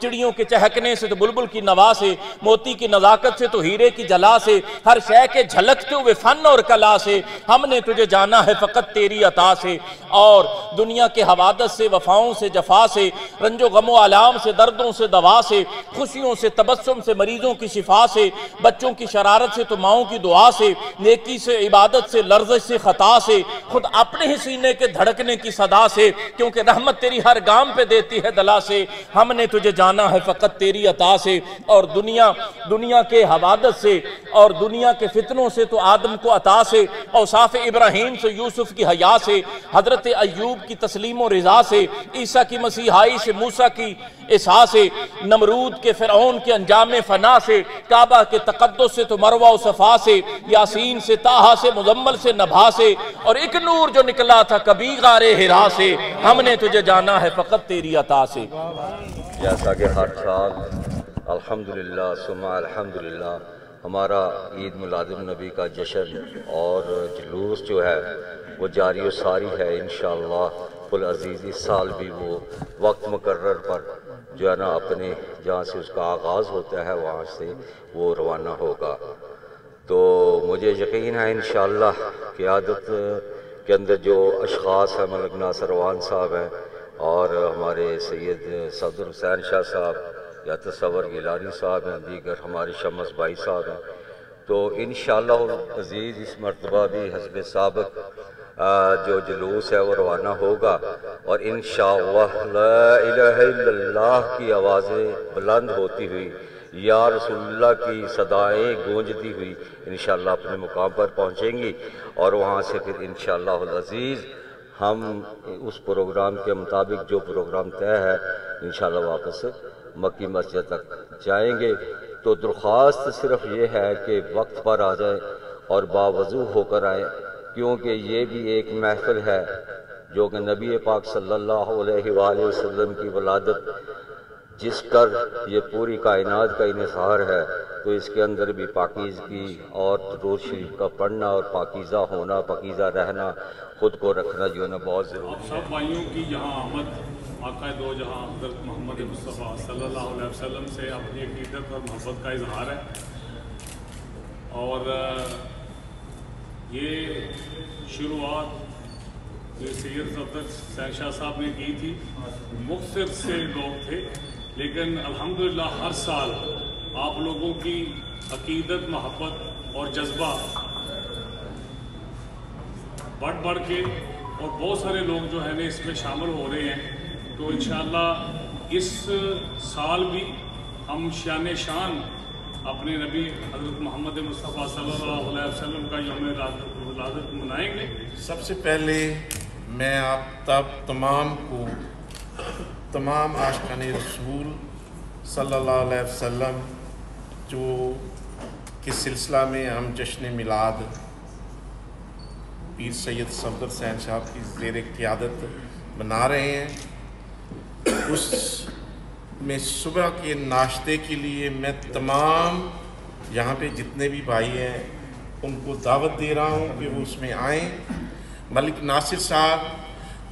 چڑیوں کے چہکنے سے تو بلبل کی نوا سے، موتی کی نزاکت سے تو ہیرے کی جلا سے، ہر شے کے جھلکتے ہوئے فن اور کلا سے، ہم نے تجھے جانا ہے فقط تیری عطا سے، اور دنیا کے حوادث سے، وفاؤں سے، جفا سے، رنج و غم و آلام سے، دردوں سے دوا سے، خوشیوں سے، تبسم سے، مریضوں کی شفا سے، بچوں کی شرارت سے تو ماؤں کی دعا سے، نیکی سے، عبادت سے، لرزش سے، خطا سے، خود اپنے ہی سینے کے دھڑکنے کی صدا سے، کیونکہ رحمت تیری ہر گام پہ دیتی ہے دلا سے، ہم نے تجھے جانا ہے فقط تیری عطا سے، اور دنیا کے حوادث سے اور دنیا کے فتنوں سے تو آدم کو عطا سے، اوصاف ابراہیم سے، یوسف کی حیا سے، حضرت ایوب کی تسلیم و رضا سے، عیسیٰ کی مسیحائی سے، موسیٰ کی عیسیٰ سے، نمرود کے فرعون کے انجام فنا سے، کعبہ کے تقدس سے تو مروہ و صفا سے، یاسین سے، طٰہٰ سے، مزمل سے، نبھا سے، اور ایک نور جو نکلا تھا کبھی غار ہرا سے، ہم نے تجھے جانا ہے فقط تیری عطا سے۔ جیسا کہ ہر سال الحمدللہ ثم الحمدللہ ہمارا عید میلاد النبی کا جشن اور جلوس جو ہے وہ جاری و ساری ہے انشاءاللہ العزیز۔ اس سال بھی وہ وقت مقرر پر جو ہے نا اپنے جہاں سے اس کا آغاز ہوتا ہے وہاں سے وہ روانہ ہوگا۔ تو مجھے یقین ہے انشاءاللہ قیادت کے اندر جو اشخاص ہیں، ملک ناصر روان صاحب ہیں اور ہمارے سید صفدر حسین شاہ صاحب یا تصور گیلانی صاحب ہیں، دیگر ہمارے شمس بھائی صاحب ہیں، تو انشاءاللہ عزیز اس مرتبہ بھی حسب سابق جو جلوس ہے وہ روانہ ہوگا، اور انشاءاللہ لا الہ الا اللہ کی آوازیں بلند ہوتی ہوئی، یا رسول اللہ کی صدائیں گونجتی ہوئی انشاءاللہ اپنے مقام پر پہنچیں گی، اور وہاں سے پھر انشاءاللہ العزیز ہم اس پروگرام کے مطابق جو پروگرام طے ہے انشاءاللہ واپس مکی مسجد تک جائیں گے۔ تو درخواست صرف یہ ہے کہ وقت پر آ جائیں اور باوضو ہو کر آئیں، کیونکہ یہ بھی ایک محفل ہے جو کہ نبی پاک صلی اللہ علیہ وآلہ وسلم کی ولادت جس کر یہ پوری کائنات کا انحصار ہے، تو اس کے اندر بھی پاکیزگی اور درود شریف کا پڑھنا اور پاکیزہ ہونا، پاکیزہ رہنا، خود کو رکھنا جو ہے نا بہت ضروری ہے۔ آپ سب بھائیوں کی یہاں آمد آقا دو جہاں حضرت محمد مصطفیٰ صلی اللہ علیہ وسلم سے اپنی عقیدت اور محبت کا اظہار ہے، اور یہ شروعات جو سید صفدر حسین شاہ صاحب نے کی تھی، مختصر سے لوگ تھے، لیکن الحمدللہ ہر سال آپ لوگوں کی عقیدت، محبت اور جذبہ بڑھ کے اور بہت سارے لوگ جو ہے نا اس میں شامل ہو رہے ہیں، تو انشاءاللہ اس سال بھی ہم شان اپنے نبی حضرت محمد مصطفیٰ صلی اللہ علیہ وسلم کا یوم ولادت منائیں گے۔ سب سے پہلے میں آپ تمام کو، تمام عاشقان رسول صلی اللہ علیہ وسلم جو کے سلسلہ میں ہم جشن میلاد پیر سید صفدر حسین صاحب کی زیر قیادت منا رہے ہیں، اس میں صبح کے ناشتے کے لیے میں تمام یہاں پہ جتنے بھی بھائی ہیں ان کو دعوت دے رہا ہوں کہ وہ اس میں آئیں۔ ملک ناصر صاحب،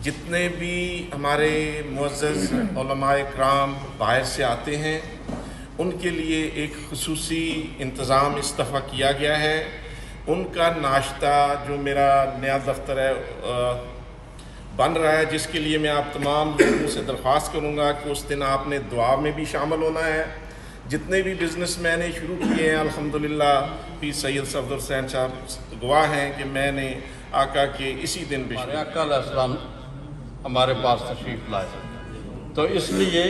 جتنے بھی ہمارے معزز علماء کرام باہر سے آتے ہیں، ان کے لیے ایک خصوصی انتظام اس دفعہ کیا گیا ہے۔ ان کا ناشتہ جو میرا نیا دفتر ہے بن رہا ہے، جس کے لیے میں آپ تمام لوگوں سے درخواست کروں گا کہ اس دن آپ نے دعا میں بھی شامل ہونا ہے۔ جتنے بھی بزنس میں نے شروع کیے ہیں الحمدللہ پیر سید صفدر حسین صاحب گواہ ہیں کہ میں نے آقا کے اسی دن بھی آقا علیہ السلام ہمارے پاس تشریف لائے، تو اس لیے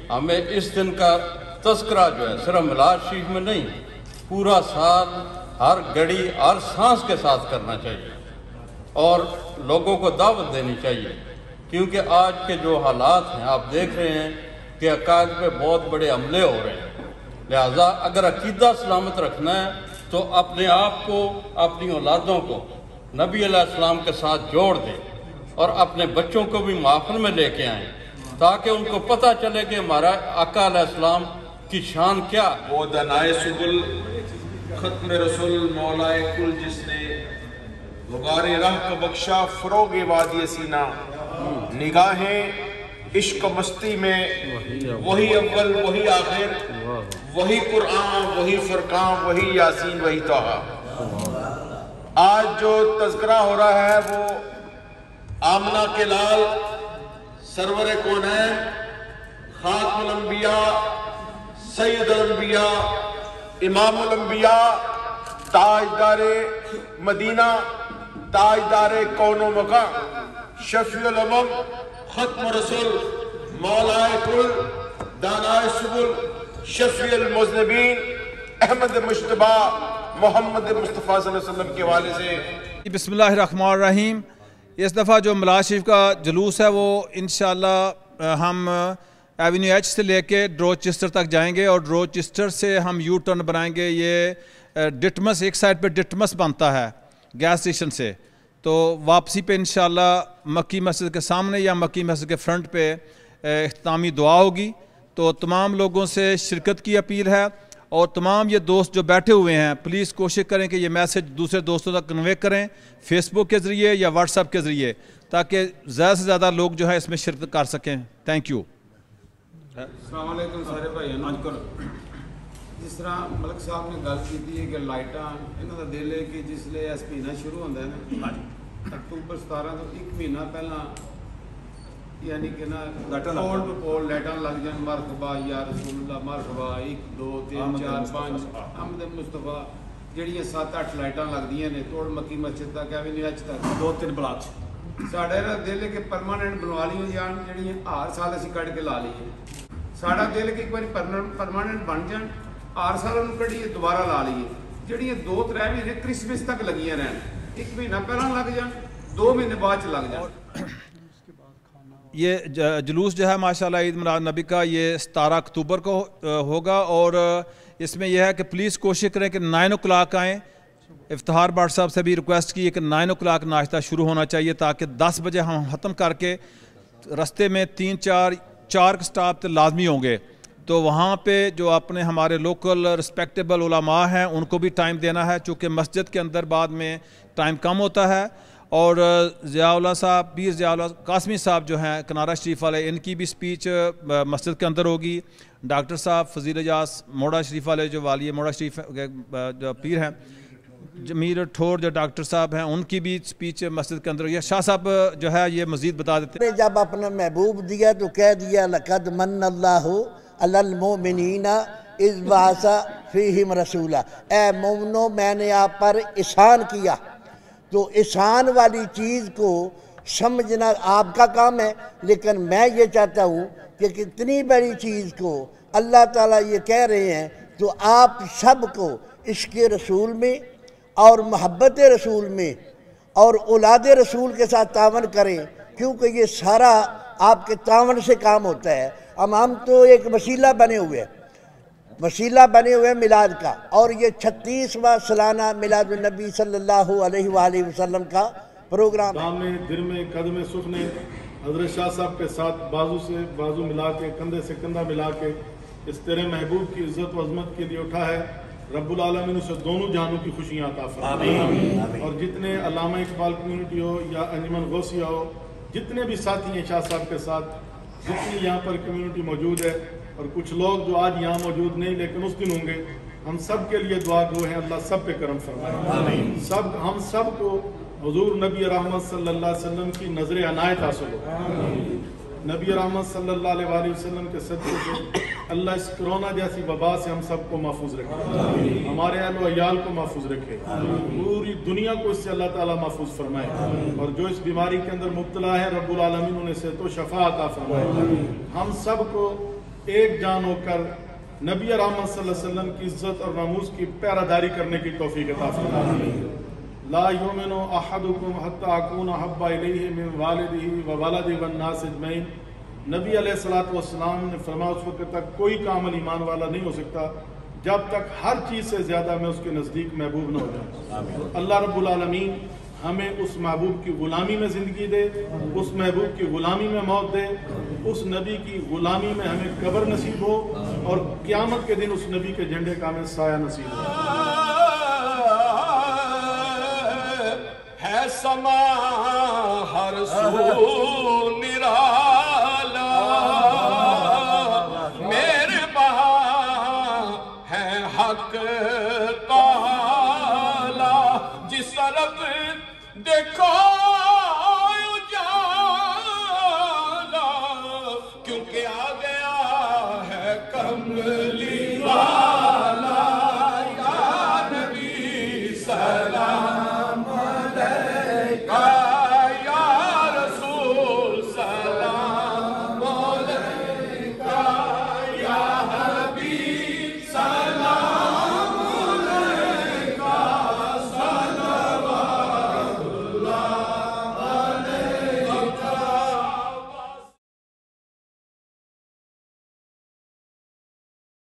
ہمیں اس دن کا تذکرہ جو ہے صرف میلاد شریف میں نہیں، پورا سال ہر گھڑی ہر سانس کے ساتھ کرنا چاہیے اور لوگوں کو دعوت دینی چاہیے، کیونکہ آج کے جو حالات ہیں آپ دیکھ رہے ہیں کہ عقائد پہ بہت بڑے حملے ہو رہے ہیں۔ لہٰذا اگر عقیدہ سلامت رکھنا ہے تو اپنے آپ کو، اپنی اولادوں کو نبی علیہ السلام کے ساتھ جوڑ دیں اور اپنے بچوں کو بھی محفل میں لے کے آئیں، تاکہ ان کو پتہ چلے کہ ہمارا آقا علیہ السلام کی شان کیا ہے۔ وہ دنائے سبل ختم رسول مولائے کل، جس نے غبار راہ کو بخشا فروغ وادی سینہ، نگاہیں عشق و مستی میں وہی اول وہی آخر، وہی قرآن وہی فرقان وہی یاسین وہی طٰہٰ۔ آج جو تذکرہ ہو رہا ہے وہ آمنہ کے لال سرور کونین خاتم الانبیاء سید الانبیاء امام الانبیاء تاجدار مدینہ تاجدار کون و مکان شفیع الامم ختم رسول مولائے کل دانائے سبل شفیع المذنبین احمد مجتبیٰ محمد مصطفیٰ صلی اللہ علیہ وسلم کے والے سے بسم اللہ الرحمن الرحیم۔ اس دفعہ جو ملاد شریف کا جلوس ہے وہ انشاءاللہ ہم ایونیو ایچ سے لے کے ڈروچسٹر تک جائیں گے اور ڈروچسٹر سے ہم یو ٹرن بنائیں گے۔ یہ ڈٹمس ایک سائڈ پہ ڈٹمس بنتا ہے گیس اسٹیشن سے، تو واپسی پہ انشاءاللہ مکی مسجد کے سامنے یا مکی مسجد کے فرنٹ پہ اختتامی دعا ہوگی۔ تو تمام لوگوں سے شرکت کی اپیل ہے، اور تمام یہ دوست جو بیٹھے ہوئے ہیں پلیز کوشش کریں کہ یہ میسج دوسرے دوستوں تک کنوے کریں فیس بک کے ذریعے یا واٹس ایپ کے ذریعے، تاکہ زیادہ سے زیادہ لوگ جو ہے اس میں شرکت کر سکیں۔ Thank you. السلام علیکم سارے بھائی۔ جس طرح ملک صاحب نے گل کی ہے کہ لائٹاں انہوں کا دل ہے کہ جس لئے اس مہینہ شروع ہوتا ہے نا اکتوبر 17 تو ایک مہینہ پہلا یعنی کہ نا پول ٹو پول لائٹاں لگ جان، مرحبا یا رسول اللہ مرحبا 1 2 3 4 5 احمد مصطفیٰ جہاں 7-8 لائٹاں لگدیاں نے توڑ مکی مسجد تک ایونیو ایچ تک 2-3 بلاک ساڈا دل ہے کہ پرماننٹ بنوا لی جان، جہاں ہر سال اسی کٹ کے لا لیے۔ ساڈا دل ہے کہ ایک بار پرماننٹ بن جان، ہر سال انہوں کٹیے دوبارہ لا لیے، جہاں 2-3 مہینے کرسمس تک لگیاں رہن، 1 مہینہ پہلا لگ جان 2 مہینے بعد لگ جان۔ یہ جلوس جو ہے ماشاءاللہ عید میلاد نبی کا یہ 17 اکتوبر کو ہوگا، اور اس میں یہ ہے کہ پلیز کوشش کریں کہ 9 o'clock آئیں۔ افتخار بٹ صاحب سے بھی ریکویسٹ کی ہے کہ 9 o'clock ناشتہ شروع ہونا چاہیے، تاکہ 10 بجے ہم ختم کر کے رستے میں 3-4 سٹاپ لازمی ہوں گے، تو وہاں پہ جو اپنے ہمارے لوکل رسپیکٹیبل علماء ہیں ان کو بھی ٹائم دینا ہے، چونکہ مسجد کے اندر بعد میں ٹائم کم ہوتا ہے۔ اور ضیاء اللہ صاحب پیر ضیاء اللہ قاسمی صاحب جو ہیں کنارہ شریف والے، ان کی بھی سپیچ مسجد کے اندر ہوگی۔ ڈاکٹر صاحب فضیل اجاز موڑا شریف والے جو والی موڑا شریف جو پیر ہیں، جمیل ٹھور جو ڈاکٹر صاحب ہیں، ان کی بھی سپیچ مسجد کے اندر ہوگی۔ شاہ صاحب جو ہے یہ مزید بتا دیتے ہیں۔ جب اپنا محبوب دیا تو کہہ دیا لقد من اللہ علی المؤمنین اذ بعث فیہم رسولا، اے مومنو میں نے آپ پر احسان کیا۔ تو احسان والی چیز کو سمجھنا آپ کا کام ہے، لیکن میں یہ چاہتا ہوں کہ کتنی بڑی چیز کو اللہ تعالیٰ یہ کہہ رہے ہیں، تو آپ سب کو عشق رسول میں اور محبت رسول میں اور اولاد رسول کے ساتھ تعاون کریں، کیونکہ یہ سارا آپ کے تعاون سے کام ہوتا ہے۔ ہم تو ایک وسیلہ بنے ہوئے میلاد کا، اور یہ 36واں سالانہ میلاد النبی صلی اللہ علیہ وآلہ وسلم کا پروگرام ہے۔ دام میں دل میں قدم سکھ نے حضرت شاہ صاحب کے ساتھ بازو سے بازو ملا کے کندھے سے کندھا ملا کے اس تیرے محبوب کی عزت و عظمت کے لیے اٹھا ہے۔ رب العالمین اسے دونوں جہانوں کی خوشیاں عطا فرمائے، اور جتنے علامہ اقبال کمیونٹی ہو یا انجمن غوثیہ ہو، جتنے بھی ساتھی ہیں شاہ صاحب کے ساتھ، جتنی یہاں پر کمیونٹی موجود ہے، اور کچھ لوگ جو آج یہاں موجود نہیں لیکن اس دن ہوں گے، ہم سب کے لیے دعا گو ہیں اللہ سب پہ کرم فرمائے، ہم سب کو حضور نبی رحمت صلی اللہ علیہ وسلم کی نظر عنایت حاصل ہو۔ نبی رحمت صلی اللہ علیہ وآلہ وسلم کے صدقے سے اللہ اس کرونا جیسی وبا سے ہم سب کو محفوظ رکھے، ہمارے اہل و عیال کو محفوظ رکھے، پوری دنیا کو اس سے اللہ تعالیٰ محفوظ فرمائے، اور جو اس بیماری کے اندر مبتلا ہے رب العالمین انہیں صحت و شفا عطا فرمائے۔ ہم سب کو ایک جان ہو کر نبی رحمت صلی اللہ علیہ وسلم کی عزت اور ناموس کی پیراداری کرنے کی توفیق عطا فرمائے۔ لا یؤمن احدکم حتی اکون احب الیہ من والدہ وولدہ والناس اجمعین۔ نبی علیہ السلام نے فرمایا اس وقت تک کوئی کامل ایمان والا نہیں ہو سکتا جب تک ہر چیز سے زیادہ میں اس کے نزدیک محبوب نہ ہو جاؤں۔ اللہ رب العالمین ہمیں اس محبوب کی غلامی میں زندگی دے، اس محبوب کی غلامی میں موت دے، اس نبی کی غلامی میں ہمیں قبر نصیب ہو، اور قیامت کے دن اس نبی کے جھنڈے کا ہمیں سایہ نصیب ہو۔ ہے سما ہر سو نرالا حق